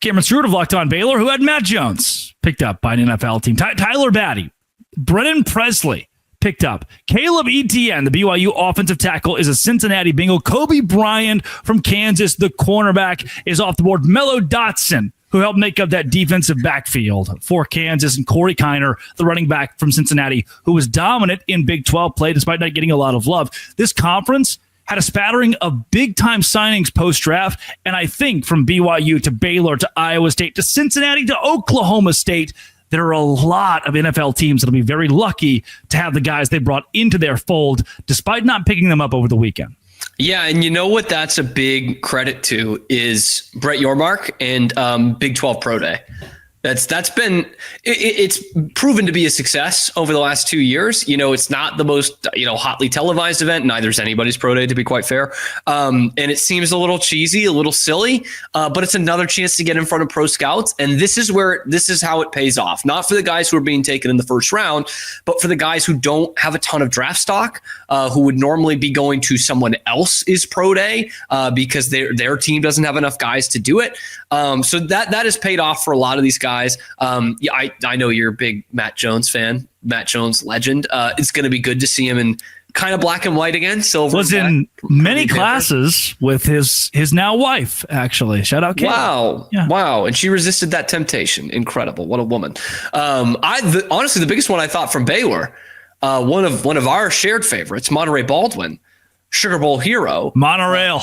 Cameron Stewart of Locked On Baylor, who had Matt Jones picked up by an NFL team. Tyler Batty, Brennan Presley picked up. Caleb Etienne, the BYU offensive tackle, is a Cincinnati Bengal. Cobee Bryant from Kansas, the cornerback, is off the board. Mello Dotson, who helped make up that defensive backfield for Kansas, and Corey Kiner, the running back from Cincinnati, who was dominant in Big 12 play despite not getting a lot of love. This conference had a spattering of big-time signings post-draft, and I think from BYU to Baylor to Iowa State to Cincinnati to Oklahoma State, there are a lot of NFL teams that'll be very lucky to have the guys they brought into their fold, despite not picking them up over the weekend. Yeah, and you know what that's a big credit to is Brett Yormark and Big 12 Pro Day. That's been it's proven to be a success over the last 2 years. You know, it's not the most hotly televised event. Neither is anybody's pro day, to be quite fair. And it seems a little cheesy, a little silly, but it's another chance to get in front of pro scouts. And this is how it pays off. Not for the guys who are being taken in the first round, but for the guys who don't have a ton of draft stock, who would normally be going to someone else's pro day because their team doesn't have enough guys to do it. So that has paid off for a lot of these guys. I know you're a big Matt Jones fan, Matt Jones legend. It's going to be good to see him in kind of black and white again. Silver was in many classes with his now wife, actually. Shout out, Kate. Wow. Yeah. Wow. And she resisted that temptation. Incredible. What a woman. Honestly, the biggest one I thought from Baylor, one of our shared favorites, Monterey Baldwin, Sugar Bowl hero. Monorail.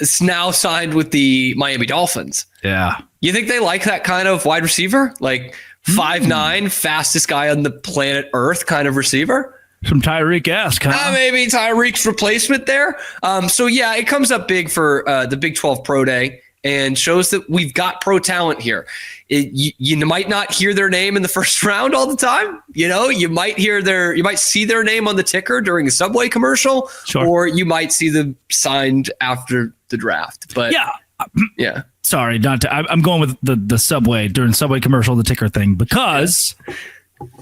Is now signed with the Miami Dolphins. Yeah. You think they like that kind of wide receiver? Like 5'9", fastest guy on the planet Earth kind of receiver? Some Tyreek-esque, huh? Maybe Tyreek's replacement there. So yeah, it comes up big for the Big 12 Pro Day and shows that we've got pro talent here. You might not hear their name in the first round all the time. You might see their name on the ticker during a Subway commercial, sure, or you might see them signed after the draft. But yeah. Sorry, I'm going with the Subway during Subway commercial, the ticker thing, because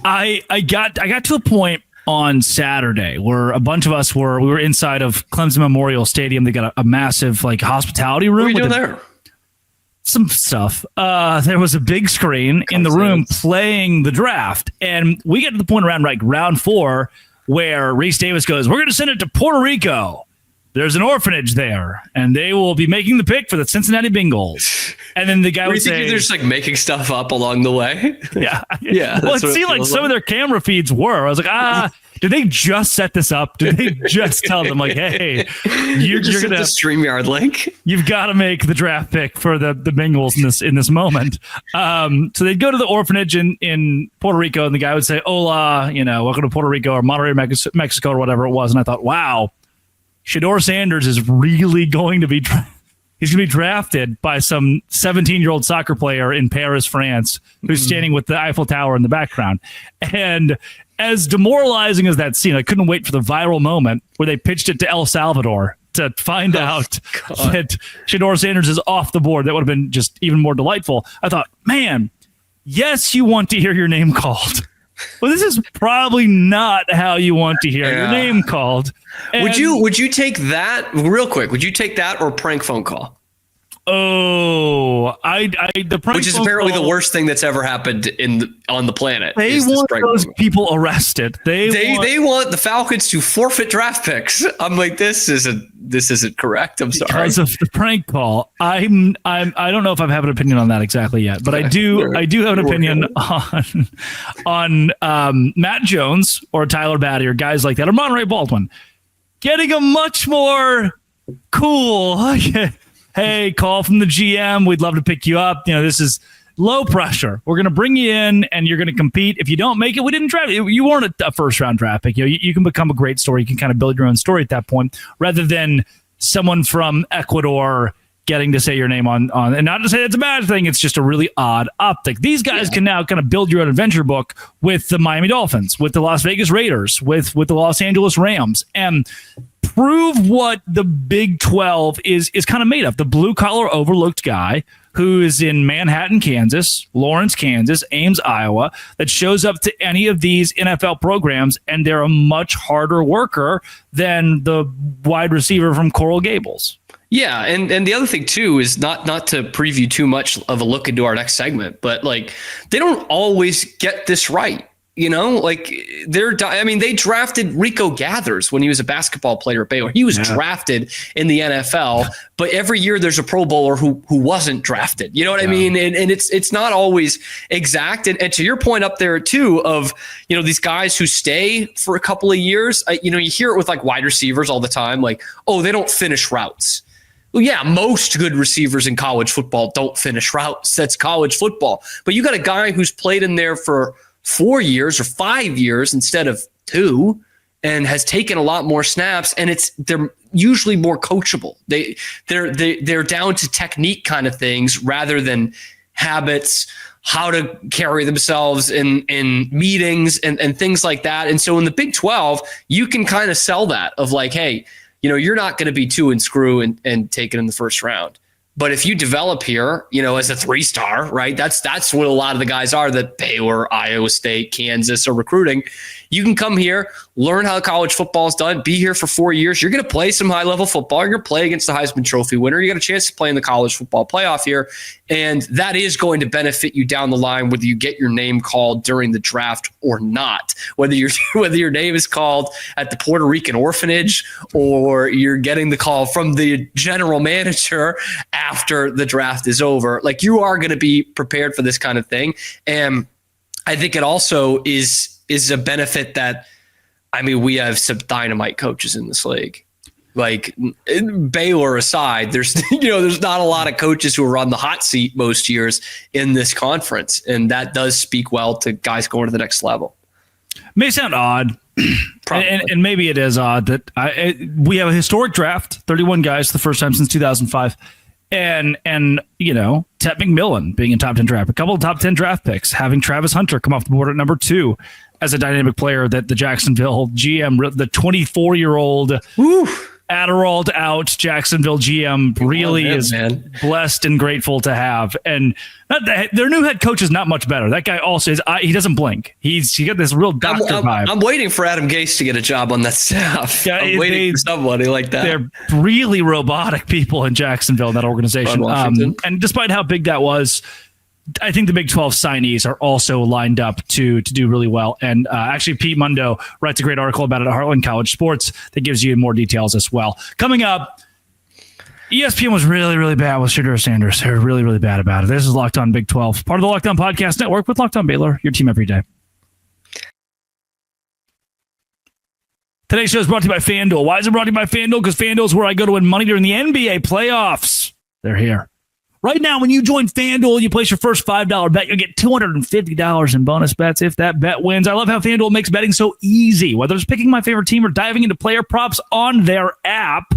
I got to a point on Saturday where a bunch of us we were inside of Clemson Memorial Stadium. They got a massive hospitality room. What are you doing there? Some stuff. There was a big screen in the room playing the draft, and we get to the point around round 4 where Reese Davis goes, "We're going to send it to Puerto Rico. There's an orphanage there, and they will be making the pick for the Cincinnati Bengals." And then the guy would say, "They're just making stuff up along the way." Yeah. Well, it seemed like some of their camera feeds were. I was like, did they just set this up? Did they just tell them hey, you're going to StreamYard link? You've got to make the draft pick for the Bengals in this moment. So they'd go to the orphanage in Puerto Rico, and the guy would say, "Hola, welcome to Puerto Rico," or Monterrey, Mexico, or whatever it was. And I thought, wow, Shedeur Sanders is really going to be he's going to be drafted by some 17-year-old soccer player in Paris, France, who's standing with the Eiffel Tower in the background. And as demoralizing as that scene, I couldn't wait for the viral moment where they pitched it to El Salvador to find out that Shedeur Sanders is off the board. That would have been just even more delightful. I thought, man, yes, you want to hear your name called. Well, this is probably not how you want to hear your name called. And would you take that real quick? Would you take that or prank phone call? Oh, the prank, which is apparently the worst thing that's ever happened on the planet. They want those people arrested. They want the Falcons to forfeit draft picks. I'm like, this isn't correct. I'm sorry. Because of the prank call, I don't know if I have an opinion on that exactly yet, but I do have an opinion on Matt Jones or Tyler Batty or guys like that, or Monterey Baldwin getting a much more cool. Hey, call from the GM. We'd love to pick you up. This is low pressure. We're going to bring you in, and you're going to compete. If you don't make it, we didn't draft you. You weren't a first-round draft pick. You can become a great story. You can kind of build your own story at that point, rather than someone from Ecuador getting to say your name on. And not to say it's a bad thing. It's just a really odd optic. These guys can now kind of build your own adventure book with the Miami Dolphins, with the Las Vegas Raiders, with the Los Angeles Rams, and prove what the Big 12 is kind of made of. The blue-collar overlooked guy who is in Manhattan, Kansas, Lawrence, Kansas, Ames, Iowa, that shows up to any of these NFL programs, and they're a much harder worker than the wide receiver from Coral Gables. Yeah, and the other thing too is not to preview too much of a look into our next segment, but like they don't always get this right. Like they drafted Rico Gathers when he was a basketball player at Baylor. He was drafted in the NFL, but every year there's a Pro Bowler who wasn't drafted. You know what I mean? And it's not always exact. And to your point up there too of, these guys who stay for a couple of years, you hear it with like wide receivers all the time, like, oh, they don't finish routes. Well, yeah, most good receivers in college football don't finish routes. That's college football. But you got a guy who's played in there for 4 years or 5 years instead of 2 and has taken a lot more snaps, and they're usually more coachable. They're down to technique kind of things rather than habits, how to carry themselves in meetings and things like that. And so in the Big 12, you can kind of sell that of like, hey, you're not going to be 2 and screw and take it in the first round. But if you develop here, as a 3-star, right? That's what a lot of the guys are that Baylor, Iowa State, Kansas are recruiting. You can come here, learn how college football is done, be here for 4 years. You're going to play some high-level football. You're going to play against the Heisman Trophy winner. You got a chance to play in the college football playoff here. And that is going to benefit you down the line, whether you get your name called during the draft or not. Whether your name is called at the Puerto Rican orphanage or you're getting the call from the general manager after the draft is over. Like, you are going to be prepared for this kind of thing. And I think it also is a benefit that, we have some dynamite coaches in this league. Like, Baylor aside, there's not a lot of coaches who are on the hot seat most years in this conference, and that does speak well to guys going to the next level. May sound odd, and maybe it is odd that we have a historic draft, 31 guys, the first time since 2005. And Ted McMillan being a top 10 draft, a couple of top 10 draft picks, having Travis Hunter come off the board at number 2 as a dynamic player that the Jacksonville GM, the 24-year-old Adderall out Jacksonville GM really is blessed and grateful to have. And their new head coach is not much better. That guy also is, he doesn't blink. He got this real doctor vibe. I'm waiting for Adam Gase to get a job on that staff. Yeah, I'm waiting for somebody like that. They're really robotic people in Jacksonville in that organization. And despite how big that was, I think the Big 12 signees are also lined up to do really well. And actually, Pete Mundo writes a great article about it at Heartland College Sports that gives you more details as well. Coming up, ESPN was really, really bad with Shedeur Sanders. They're really, really bad about it. This is Locked On Big 12, part of the Locked On Podcast Network with Locked On Baylor, your team every day. Today's show is brought to you by FanDuel. Why is it brought to you by FanDuel? Because FanDuel is where I go to win money during the NBA playoffs. They're here. Right now, when you join FanDuel, you place your first $5 bet, you'll get $250 in bonus bets if that bet wins. I love how FanDuel makes betting so easy. Whether it's picking my favorite team or diving into player props on their app,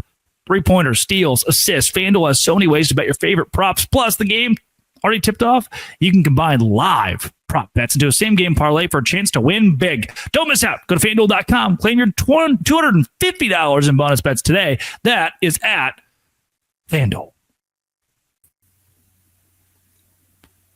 3-pointers, steals, assists, FanDuel has so many ways to bet your favorite props. Plus, the game already tipped off, you can combine live prop bets into a same-game parlay for a chance to win big. Don't miss out. Go to FanDuel.com. Claim your $250 in bonus bets today. That is at FanDuel.